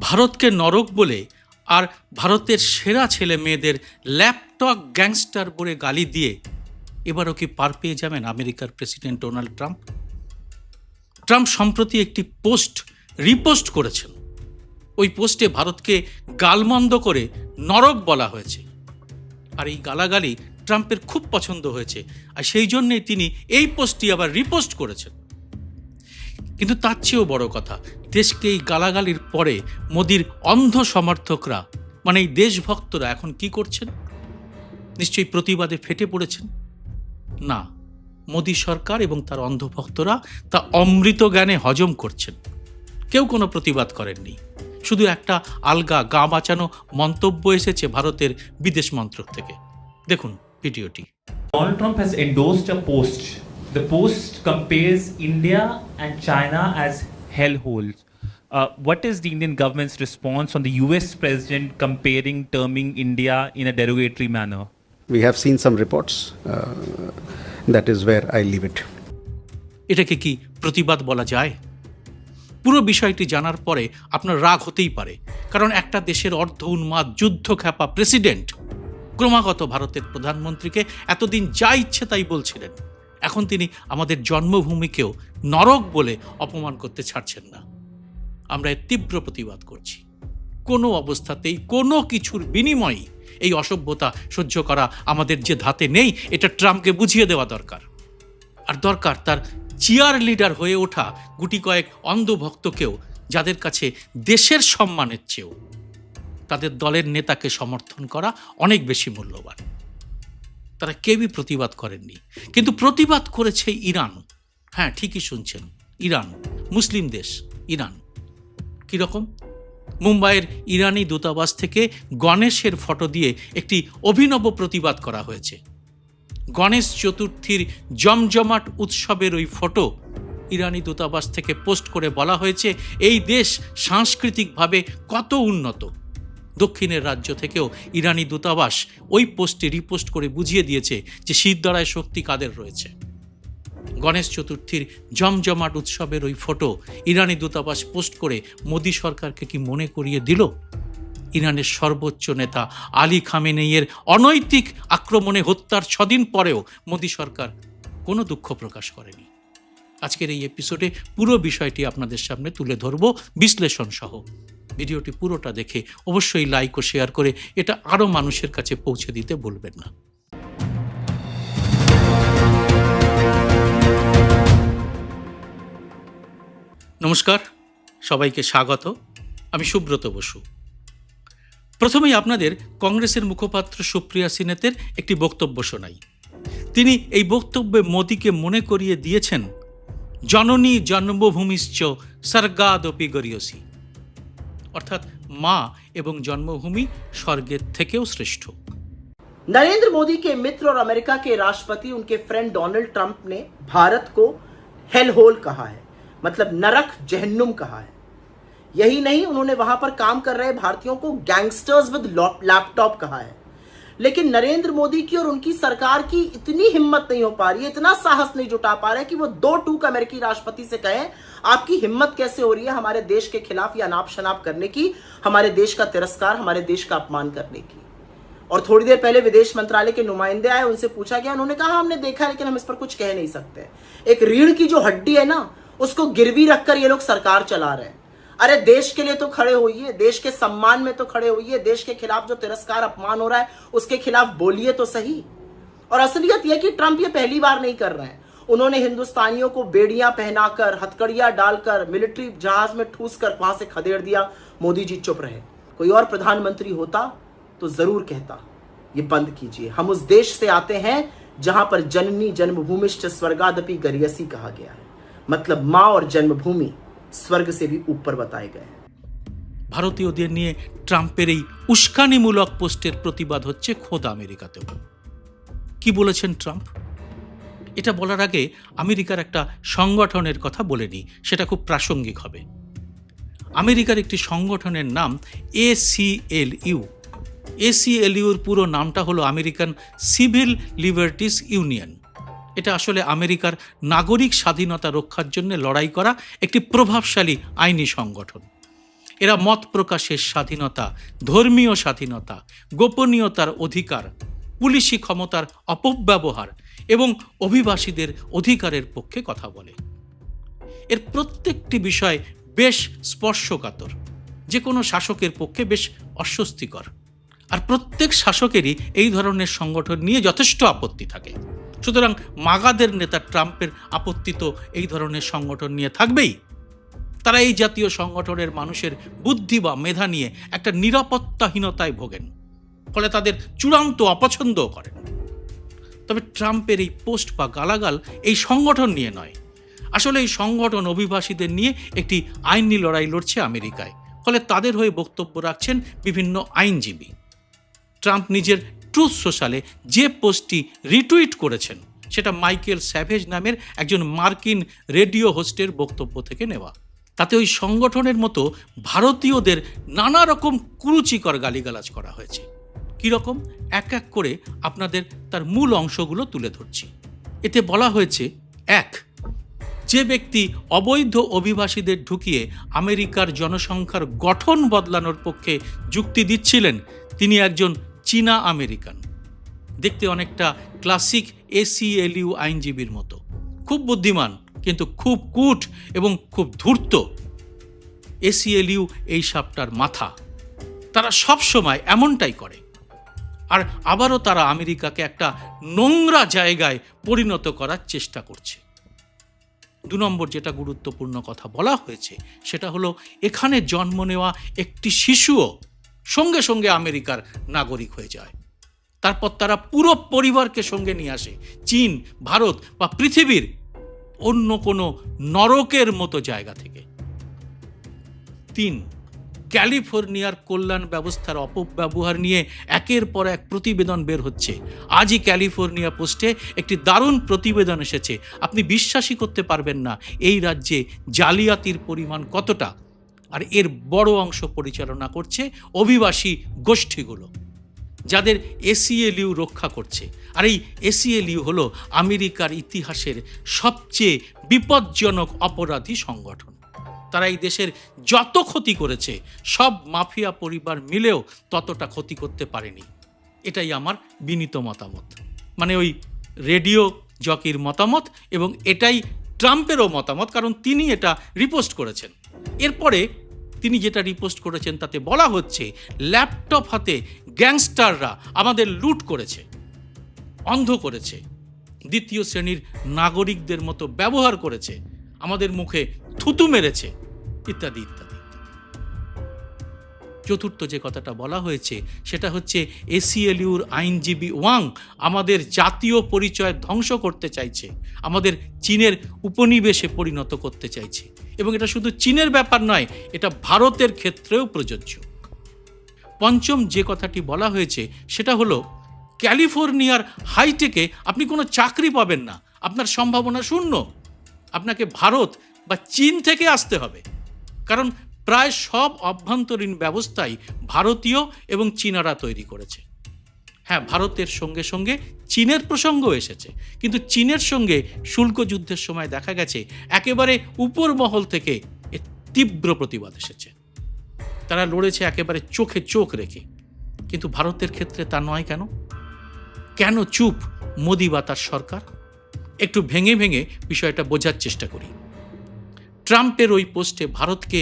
ভারতকে নরক বলে আর ভারতের সেরা ছেলে মেয়েদের ল্যাপটপ গ্যাংস্টার বলে গালি দিয়ে এবারও কি পার পেয়ে যাবেন আমেরিকার প্রেসিডেন্ট ডোনাল্ড ট্রাম্প? ট্রাম্প সম্প্রতি একটি পোস্ট রিপোস্ট করেছেন। ওই পোস্টে ভারতকে গালমন্দ করে নরক বলা হয়েছে। আর এই গালাগালি ট্রাম্পের খুব পছন্দ হয়েছে, আর সেই জন্যেই তিনি এই পোস্টটি আবার রিপোস্ট করেছেন। কিন্তু তার চেয়েও বড় কথা, দেশকে এই গালাগালির পরে মোদির অন্ধ সমর্থকরা মানে এই দেশভক্তরা এখন কি করছেন? নিশ্চয়ই প্রতিবাদে ফেটে পড়েছেন? না, মোদি সরকার এবং তার অন্ধভক্তরা তা অমৃত জ্ঞানে হজম করছেন। কেউ কোনো প্রতিবাদ করেননি, শুধু একটা আলগা গা বাঁচানো মন্তব্য এসেছে ভারতের বিদেশ মন্ত্রক থেকে। দেখুন ভিডিওটি। Donald Trump has endorsed a post. The post compares India and China as hellholes. What is the Indian government's response on the US president terming India in a derogatory manner? We have seen some reports. That is where I leave it. এটাকে কি প্রতিবাদ বলা যায়? পুরো বিষয়টি জানার পরে আপনার রাগ হতেই পারে, কারণ একটা দেশের অর্ধ উন্মাদ যুদ্ধ খ্যাপা প্রেসিডেন্ট ক্রমাগত ভারতের প্রধানমন্ত্রীকে এতদিন যা ইচ্ছে তাই বলছিলেন। এখন তিনি আমাদের জন্মভূমিকেও নরক বলে অপমান করতে ছাড়ছেন না। আমরা এর তীব্র প্রতিবাদ করছি। কোনো অবস্থাতেই কোনো কিছুর বিনিময়ে এই অসভ্যতা সহ্য করা আমাদের যে ধাতে নেই, এটা ট্রাম্পকে বুঝিয়ে দেওয়া দরকার। আর দরকার তার চিয়ার লিডার হয়ে ওঠা গুটি কয়েক অন্ধভক্তকেও, যাদের কাছে দেশের সম্মানের চেয়েও তাদের দলের নেতাকে সমর্থন করা অনেক বেশি মূল্যবান। তারা কেউই প্রতিবাদ করেননি, কিন্তু প্রতিবাদ করেছে ইরান। হ্যাঁ, ঠিকই শুনছেন, ইরান, মুসলিম দেশ ইরান। কীরকম? মুম্বাইয়ের ইরানি দূতাবাস থেকে গণেশের ফটো দিয়ে একটি অভিনব প্রতিবাদ করা হয়েছে। গণেশ চতুর্থীর জমজমাট উৎসবের ওই ফটো ইরানি দূতাবাস থেকে পোস্ট করে বলা হয়েছে এই দেশ সাংস্কৃতিকভাবে কত উন্নত। দক্ষিণের রাজ্য থেকেও ইরানি দূতাবাস ওই পোস্টে রিপোস্ট করে বুঝিয়ে দিয়েছে যে শিরদাঁড়ায় শক্তি কাদের রয়েছে। গণেশ চতুর্থীর জমজমাট উৎসবের ওই ফটো ইরানি দূতাবাস পোস্ট করে মোদি সরকারকে কি মনে করিয়ে দিল ইরানের সর্বোচ্চ নেতা আলী খামেনেইয়ের অনৈতিক আক্রমণে হত্যার 6 দিন পরেও মোদি সরকার কোনো দুঃখ প্রকাশ করেনি? আজকের এই এপিসোডে পুরো বিষয়টি আপনাদের সামনে তুলে ধরব বিশ্লেষণ সহ। ভিডিওটি পুরোটা দেখে অবশ্যই লাইক ও শেয়ার করে এটা আরও মানুষের কাছে পৌঁছে দিতে ভুলবেন না। নমস্কার, সবাইকে স্বাগত। আমি সুব্রত বসু। প্রথমেই আপনাদের কংগ্রেসের মুখপাত্র সুপ্রিয়া সিনেতের একটি বক্তব্য শোনাই। তিনি এই বক্তব্যে মোদিকে মনে করিয়ে দিয়েছেন জননী জন্মভূমিশ্চ স্বর্গাদপি গরীয়সী, অর্থাৎ মা এবং জন্মভূমি স্বর্গের থেকেও শ্রেষ্ঠ। नरेंद्र मोदी के मित्र और अमेरिका के राष्ट्रपति उनके फ्रेंड डोनाल्ड ट्रंप ने भारत को हेल होल कहा है, मतलब नरक जहन्नुम कहा है। यही नहीं, उन्होंने वहां पर काम कर रहे भारतीयों को गैंगस्टर्स विद लैपटॉप कहा है। लेकिन नरेंद्र मोदी की और उनकी सरकार की इतनी हिम्मत नहीं हो पा रही है, इतना साहस नहीं जुटा पा रहे कि वो 2 टूक अमेरिकी राष्ट्रपति से कहें आपकी हिम्मत कैसे हो रही है हमारे देश के खिलाफ या नाप शनाप करने की, हमारे देश का तिरस्कार, हमारे देश का अपमान करने की। और थोड़ी देर पहले विदेश मंत्रालय के नुमाइंदे आए, उनसे पूछा गया, उन्होंने कहा हमने देखा लेकिन हम इस पर कुछ कह नहीं सकते। एक रीढ़ की जो हड्डी है ना, उसको गिरवी रखकर ये लोग सरकार चला रहे हैं। अरे देश के लिए तो खड़े होइए, देश के सम्मान में तो खड़े होइए, देश के खिलाफ जो तिरस्कार अपमान हो रहा है उसके खिलाफ बोलिए तो सही। और असलियत यह कि ट्रंप ये पहली बार नहीं कर रहे हैं। उन्होंने हिंदुस्तानियों को बेड़ियां पहनाकर, हथकड़ियां डालकर, मिलिट्री जहाज में ठूस कर वहां से खदेड़ दिया। मोदी जी चुप रहे। कोई और प्रधानमंत्री होता तो जरूर कहता ये बंद कीजिए। हम उस देश से आते हैं जहां पर जननी जन्मभूमिश्च स्वर्गादपि गरीयसी कहा गया है, मतलब मां और जन्मभूमि स्वर्ग से भी ऊपर बताए गए हैं। ভারতীয়দের নিয়ে ট্রাম্পের এই উস্কানিমূলক পোস্টের প্রতিবাদ হচ্ছে খোদ আমেরিকাতেও। কি বলেছেন ট্রাম্প? এটা বলার আগে আমেরিকার একটা সংগঠনের কথা বলে নিই, সেটা খুব প্রাসঙ্গিক হবে। আমেরিকার একটি সংগঠনের নাম ACLU। ACLUর পুরো নামটা হলো আমেরিকান সিভিল লিবার্টিস ইউনিয়ন। এটা আসলে আমেরিকার নাগরিক স্বাধীনতা রক্ষার জন্য লড়াই করা একটি প্রভাবশালী আইনি সংগঠন। এরা মত প্রকাশের স্বাধীনতা, ধর্মীয় স্বাধীনতা, গোপনীয়তার অধিকার, পুলিশি ক্ষমতার অপব্যবহার এবং অভিবাসীদের অধিকারের পক্ষে কথা বলে। এর প্রত্যেকটি বিষয় বেশ স্পর্শকাতর, যে কোনো শাসকের পক্ষে বেশ অস্বস্তিকর। আর প্রত্যেক শাসকেরই এই ধরনের সংগঠন নিয়ে যথেষ্ট আপত্তি থাকে। সুতরাং মাগাদের নেতা ট্রাম্পের আপত্তি তো এই ধরনের সংগঠন নিয়ে থাকবেই। তারা এই জাতীয় সংগঠনের মানুষের বুদ্ধি বা মেধা নিয়ে একটা নিরাপত্তাহীনতায় ভোগেন, ফলে তাদের চূড়ান্ত অপছন্দও করেন। তবে ট্রাম্পের এই পোস্ট বা গালাগাল এই সংগঠন নিয়ে নয়। আসলে এই সংগঠন অভিবাসীদের নিয়ে একটি আইনি লড়াই লড়ছে আমেরিকায়, ফলে তাদের হয়ে বক্তব্য রাখছেন বিভিন্ন আইনজীবী। ট্রাম্প নিজের ট্রুথ সোশ্যালে যে পোস্টটি রিটুইট করেছেন সেটা মাইকেল স্যাভেজ নামের একজন মার্কিন রেডিও হোস্টের বক্তব্য থেকে নেওয়া। তাতে ওই সংগঠনের মতো ভারতীয়দের নানা রকম কুরুচিকর গালিগালাজ করা হয়েছে। কীরকম, এক এক করে আপনাদের তার মূল অংশগুলো তুলে ধরছি। এতে বলা হয়েছে, 1. যে ব্যক্তি অবৈধ অভিবাসীদের ঢুকিয়ে আমেরিকার জনসংখ্যার গঠন বদলানোর পক্ষে যুক্তি দিচ্ছিলেন তিনি একজন চীনা আমেরিকান। দেখতে অনেকটা ক্লাসিক ACLU আইনজীবীর মতো, খুব বুদ্ধিমান কিন্তু খুব কূট এবং খুব ধূর্ত। ACLU এই সাপটার মাথা। তারা সব সময় এমনটাই করে। আর আবারও তারা আমেরিকাকে একটা নোংরা জায়গায় পরিণত করার চেষ্টা করছে। 2 নম্বর যেটা গুরুত্বপূর্ণ কথা বলা হয়েছে সেটা হলো, এখানে জন্ম নেওয়া একটি শিশুও সঙ্গে সঙ্গে আমেরিকার নাগরিক হয়ে যায়। তারপর তারা পুরো পরিবারকে সঙ্গে নিয়ে আসে চীন, ভারত বা পৃথিবীর অন্য কোনো নরকের মতো জায়গা থেকে। 3. ক্যালিফোর্নিয়ার কল্যাণ ব্যবস্থার অপব্যবহার নিয়ে একের পর এক প্রতিবেদন বের হচ্ছে। আজই ক্যালিফোর্নিয়া পোস্টে একটি দারুণ প্রতিবেদন এসেছে। আপনি বিশ্বাসই করতে পারবেন না এই রাজ্যে জালিয়াতির পরিমাণ কতটা। আর এর বড় অংশ পরিচালনা করছে অভিবাসী গোষ্ঠীগুলো, যাদের ACLU রক্ষা করছে। আর এই ACLU হলো আমেরিকার ইতিহাসের সবচেয়ে বিপজ্জনক অপরাধী সংগঠন। তারা এই দেশের যত ক্ষতি করেছে সব মাফিয়া পরিবার মিলেও ততটা ক্ষতি করতে পারেনি। এটাই আমার বিনীত মতামত, মানে ওই রেডিও জকির মতামত, এবং এটাই ট্রাম্পেরও মতামত, কারণ তিনি এটা রিপোস্ট করেছেন। এরপরে তিনি যেটা রিপোস্ট করেছেন তাতে বলা হচ্ছে, ল্যাপটপ হাতে গ্যাংস্টাররা আমাদের লুট করেছে, অন্ধ করেছে, দ্বিতীয় শ্রেণীর নাগরিকদের মতো ব্যবহার করেছে, আমাদের মুখে থুতু মেরেছে, ইত্যাদি ইত্যাদি। চতুর্থ যে কথাটা বলা হয়েছে সেটা হচ্ছে, ACLUর আইনজীবী ওয়াং আমাদের জাতীয় পরিচয় ধ্বংস করতে চাইছে, আমাদের চীনের উপনিবেশে পরিণত করতে চাইছে। এবং এটা শুধু চীনের ব্যাপার নয়, এটা ভারতের ক্ষেত্রেও প্রযোজ্য। 5ম যে কথাটি বলা হয়েছে সেটা হলো, ক্যালিফোর্নিয়ার হাইটেকে আপনি কোনো চাকরি পাবেন না, আপনার সম্ভাবনা শূন্য। আপনাকে ভারত বা চীন থেকে আসতে হবে, কারণ প্রায় সব অভ্যন্তরীণ ব্যবস্থাই ভারতীয় এবং চীনারা তৈরি করেছে। হ্যাঁ, ভারতের সঙ্গে সঙ্গে চীনের প্রসঙ্গও এসেছে, কিন্তু চীনের সঙ্গে শুল্ক যুদ্ধের সময় দেখা গেছে একেবারে উপর মহল থেকে এর তীব্র প্রতিবাদ এসেছে। তারা লড়েছে একেবারে চোখে চোখ রেখে। কিন্তু ভারতের ক্ষেত্রে তা নয় কেন? কেন চুপ মোদি বা তার সরকার? একটু ভেঙে ভেঙে বিষয়টা বোঝার চেষ্টা করি। ট্রাম্পের ওই পোস্টে ভারতকে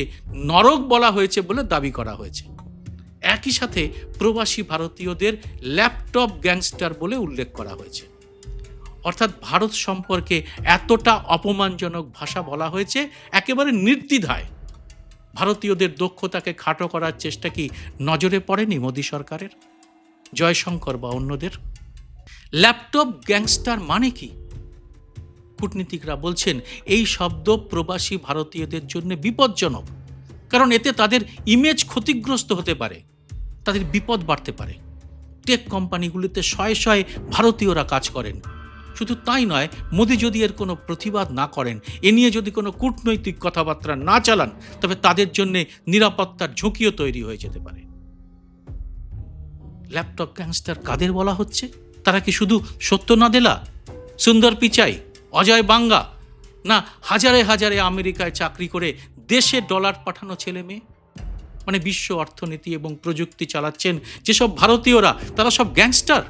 নরক বলা হয়েছে বলে দাবি করা হয়েছে। একই সাথে প্রবাসী ভারতীয়দের ল্যাপটপ গ্যাংস্টার বলে উল্লেখ করা হয়েছে। অর্থাৎ ভারত সম্পর্কে এতটা অপমানজনক ভাষা বলা হয়েছে একেবারে নির্দ্বিধায়। ভারতীয়দের দক্ষতাকে খাটো করার চেষ্টা কি নজরে পড়েনি মোদী সরকারের, জয়শঙ্কর বা অন্যদের? ল্যাপটপ গ্যাংস্টার মানে কি? কূটনীতিকরা বলছেন এই শব্দ প্রবাসী ভারতীয়দের জন্য বিপজ্জনক, কারণ এতে তাদের ইমেজ ক্ষতিগ্রস্ত হতে পারে, তাদের বিপদ বাড়তে পারে। টেক কোম্পানিগুলিতে শয়ে শয়ে ভারতীয়রা কাজ করেন। শুধু তাই নয়, মোদি যদি এর কোনো প্রতিবাদ না করেন, এ নিয়ে যদি কোনো কূটনৈতিক কথাবার্তা না চালান, তবে তাদের জন্য নিরাপত্তার ঝুঁকিও তৈরি হয়ে যেতে পারে। ল্যাপটপ গ্যাংস্টার কাদের বলা হচ্ছে? তারা কি শুধু সত্য নাদেলা, সুন্দর পিচাই, অজয় বাঙ্গা, না হাজারে হাজারে আমেরিকায় চাকরি করে দেশে ডলার পাঠানো ছেলে মেয়ে? মানে বিশ্ব অর্থনীতি এবং প্রযুক্তি চালাচ্ছেন যেসব ভারতীয়রা, তারা সব গ্যাংস্টার।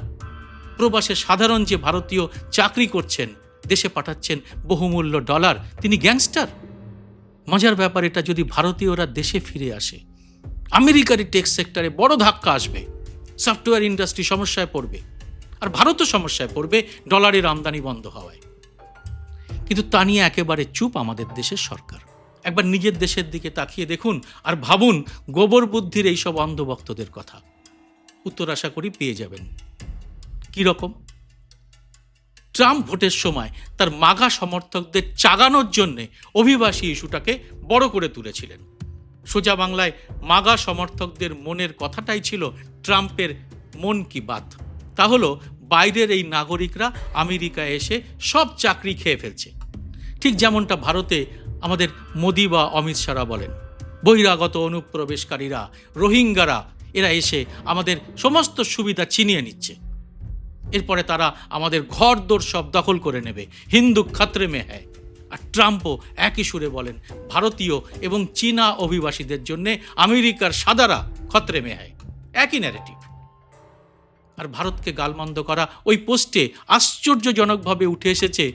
প্রবাসে সাধারণ যে ভারতীয় চাকরি করছেন, দেশে পাঠাচ্ছেন বহুমূল্য ডলার, তিনি গ্যাংস্টার। মজার ব্যাপার এটা, যদি ভারতীয়রা দেশে ফিরে আসে, আমেরিকার টেক সেক্টরে বড় ধাক্কা আসবে, সফটওয়্যার ইন্ডাস্ট্রি সমস্যায় পড়বে, আর ভারতও সমস্যায় পড়বে ডলারের আমদানি বন্ধ হওয়ায়। কিন্তু তা নিয়ে একেবারে চুপ আমাদের দেশের সরকার। একবার নিজের দেশের দিকে তাকিয়ে দেখুন আর ভাবুন গোবর বুদ্ধির এইসব অন্ধভক্তদের কথা। উত্তর আশা করি পেয়ে যাবেন। কি রকম? ট্রাম্প ভোটের সময় তার মাগা সমর্থকদের চাগানোর জন্যে অভিবাসী ইস্যুটাকে বড় করে তুলেছিলেন। সোজা বাংলায় মাগা সমর্থকদের মনের কথাটাই ছিল ট্রাম্পের মন কি বাত। তা হলো বাইরের এই নাগরিকরা আমেরিকায় এসে সব চাকরি খেয়ে ফেলছে। ঠিক যেমনটা ভারতে আমাদের মোদি বা অমিত শাহরা বলেন, বহিরাগত অনুপ্রবেশকারীরা, রোহিঙ্গারা, এরা এসে আমাদের সমস্ত সুবিধা ছিনিয়ে নিচ্ছে। এরপরে তারা আমাদের ঘর দোর সব দখল করে নেবে, হিন্দু খাতরে মে হ্যায়। আর ট্রাম্পও একই সুরে বলেন ভারতীয় এবং চীনা অভিবাসীদের জন্য আমেরিকার সাদারা খতরে মে হ্যায়। একই ন্যারেটিভ। আর ভারতকে গালমন্দ করা ওই পোস্টে আশ্চর্যজনকভাবে উঠে এসেছে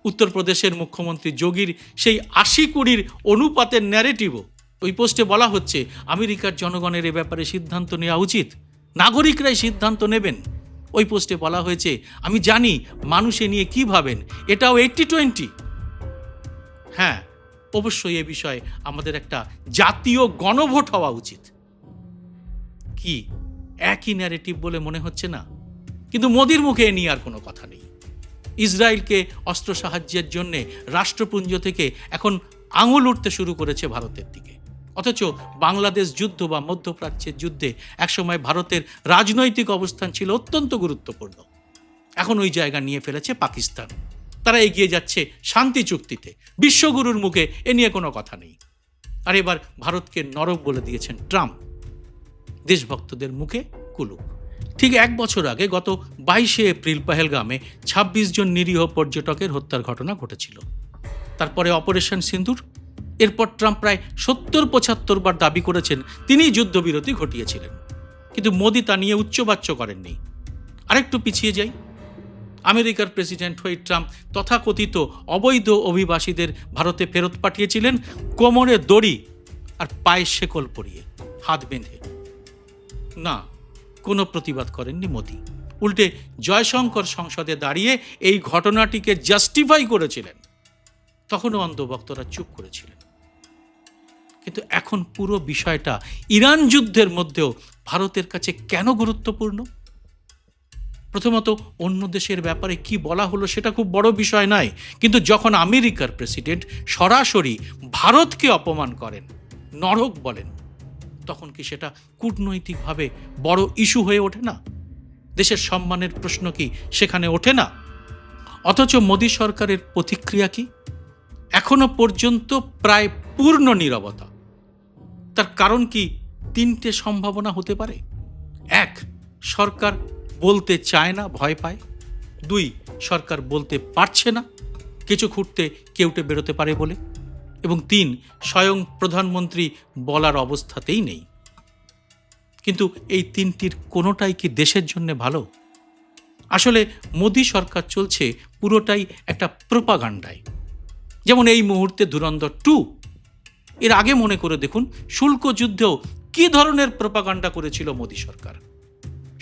উত্তরপ্রদেশের মুখ্যমন্ত্রী যোগীর সেই 80-20 অনুপাতের ন্যারেটিভও। ওই পোস্টে বলা হচ্ছে আমেরিকার জনগণের এ ব্যাপারে সিদ্ধান্ত নেওয়া উচিত, নাগরিকরাই সিদ্ধান্ত নেবেন। ওই পোস্টে বলা হয়েছে, আমি জানি মানুষে নিয়ে কি ভাবেন, এটাও 80-20। হ্যাঁ, অবশ্যই এ বিষয়ে আমাদের একটা জাতীয় গণভোট হওয়া উচিত। কি একই ন্যারেটিভ বলে মনে হচ্ছে না? কিন্তু মোদির মুখে এ নিয়ে আর কোনো কথা নেই। ইসরায়েলকে অস্ত্র সাহায্যের জন্যে রাষ্ট্রপুঞ্জ থেকে এখন আঙুল উঠতে শুরু করেছে ভারতের দিকে। অথচ বাংলাদেশ যুদ্ধ বা মধ্যপ্রাচ্যের যুদ্ধে একসময় ভারতের রাজনৈতিক অবস্থান ছিল অত্যন্ত গুরুত্বপূর্ণ। এখন ওই জায়গা নিয়ে ফেলেছে পাকিস্তান। তারা এগিয়ে যাচ্ছে শান্তি চুক্তিতে। বিশ্বগুরুর মুখে এ নিয়ে কোনো কথা নেই। আর এবার ভারতকে নরক বলে দিয়েছেন ট্রাম্প। দেশভক্তদের মুখে কুলুপ। ঠিক 1 বছর আগে গত 22শে এপ্রিল পহেলগামে 26 জন নিরীহ পর্যটকের হত্যার ঘটনা ঘটেছিল। তারপরে অপারেশন সিন্দুর। এরপর ট্রাম্প প্রায় 70-75 বার দাবি করেছেন তিনিই যুদ্ধবিরতি ঘটিয়েছিলেন। কিন্তু মোদি তা নিয়ে উচ্চবাচ্য করেননি। আরেকটু পিছিয়ে যাই। আমেরিকার প্রেসিডেন্ট হয়ে ট্রাম্প তথাকথিত অবৈধ অভিবাসীদের ভারতে ফেরত পাঠিয়েছিলেন কোমরে দড়ি আর পায়ে শেকল পরিয়ে, হাত বেঁধে। না, কোনো প্রতিবাদ করেননি মোদি। উল্টে জয়শঙ্কর সংসদে দাঁড়িয়ে এই ঘটনাটিকে জাস্টিফাই করেছিলেন। তখনও অন্ধভক্তরা চুপ করেছিলেন। কিন্তু এখন পুরো বিষয়টা ইরান যুদ্ধের মধ্যেও ভারতের কাছে কেন গুরুত্বপূর্ণ? প্রথমত, অন্য দেশের ব্যাপারে কি বলা হলো সেটা খুব বড় বিষয় নয়। কিন্তু যখন আমেরিকার প্রেসিডেন্ট সরাসরি ভারতকে অপমান করেন, নরক বলেন, তখন কি সেটা কূটনৈতিকভাবে বড় ইস্যু হয়ে ওঠে না? দেশের সম্মানের প্রশ্ন কি সেখানে ওঠে না? অথচ মোদী সরকারের প্রতিক্রিয়া কি? এখনো পর্যন্ত প্রায় পূর্ণ নীরবতা। তার কারণ কি 3টে সম্ভাবনা হতে পারে। 1, সরকার বলতে চায় না, ভয় পায়। 2, সরকার বলতে পারছে না, কিছু খুঁটতে কেউটে বেরোতে পারে বলে। এবং 3, স্বয়ং প্রধানমন্ত্রী বলার অবস্থাতেই নেই। কিন্তু এই 3টির কোনোটাই কি দেশের জন্য ভালো? আসলে মোদী সরকার চলছে পুরোটাই একটা প্রোপাগান্ডায়। যেমন এই মুহূর্তে ধুরন্ধর 2। এর আগে মনে করে দেখুন, শুল্ক যুদ্ধেও কি ধরনের প্রোপাগান্ডা করেছিল মোদী সরকার।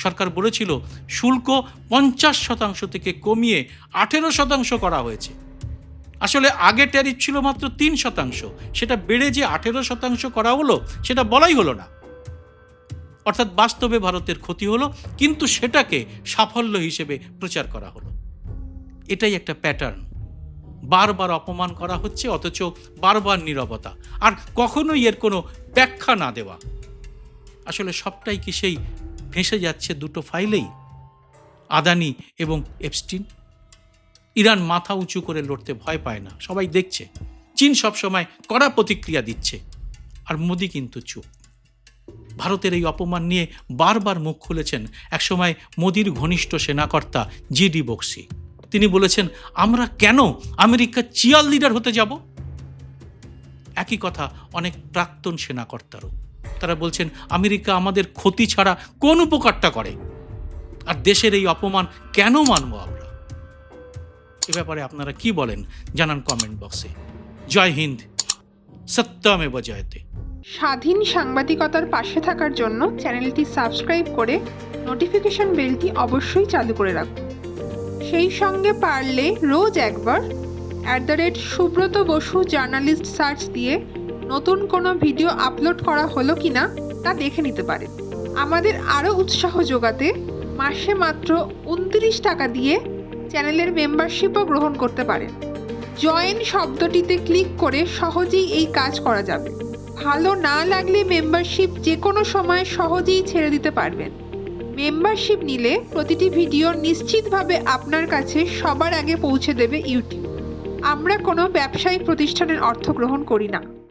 সরকার বলেছিল শুল্ক 50% থেকে কমিয়ে 18% করা হয়েছে। আসলে আগে ট্যারিফ ছিল মাত্র 3%, সেটা বেড়ে যে 18% করা হলো সেটা বলাই হলো না। অর্থাৎ বাস্তবে ভারতের ক্ষতি হলো, কিন্তু সেটাকে সাফল্য হিসেবে প্রচার করা হলো। এটাই একটা প্যাটার্ন। বারবার অপমান করা হচ্ছে, অথচ বারবার নীরবতা, আর কখনোই এর কোনো ব্যাখ্যা না দেওয়া। আসলে সবটাই কি সেই ভেসে যাচ্ছে দুটো ফাইলেই, আদানি এবং এপস্টিন। ইরান মাথা উঁচু করে লড়তে ভয় পায় না, সবাই দেখছে। চীন সবসময় কড়া প্রতিক্রিয়া দিচ্ছে, আর মোদি কিন্তু চুপ। ভারতের এই অপমান নিয়ে বারবার মুখ খুলেছেন একসময় মোদির ঘনিষ্ঠ সেনাকর্তা জিডি বক্সি। তিনি বলেছেন, আমরা কেন আমেরিকার চিয়ার লিডার হতে যাব? একই কথা অনেক প্রাক্তন সেনাকর্তারও। তারা বলছেন আমেরিকা আমাদের ক্ষতি ছাড়া কোন উপকারটা করে, আর দেশের এই অপমান কেন মানব আমরা? এ ব্যাপারে আপনারা কি বলেন জানান কমেন্ট বক্সে। জয় হিন্দ, সত্যমেব জয়তে। স্বাধীন সাংবাদিকতার পাশে থাকার জন্য চ্যানেলটি সাবস্ক্রাইব করে নোটিফিকেশন বেলটি অবশ্যই চালু করে রাখুন। সেই সঙ্গে পারলে রোজ একবার @সুব্রত বসু জার্নালিস্ট সার্চ দিয়ে নতুন কোনো ভিডিও আপলোড করা হলো কিনা তা দেখে নিতে পারেন। আমাদের আরও উৎসাহ যোগাতে মাসে মাত্র 29 টাকা দিয়ে চ্যানেলের মেম্বারশিপও গ্রহণ করতে পারেন। জয়েন শব্দটিতে ক্লিক করে সহজেই এই কাজ করা যাবে। ভালো না লাগলে মেম্বারশিপ যে কোনো সময় সহজেই ছেড়ে দিতে পারবেন। মেম্বারশিপ নিলে প্রতিটি ভিডিও নিশ্চিতভাবে আপনার কাছে সবার আগে পৌঁছে দেবে ইউটিউব। আমরা কোনো ব্যবসায়িক প্রতিষ্ঠানের অর্থ গ্রহণ করি না।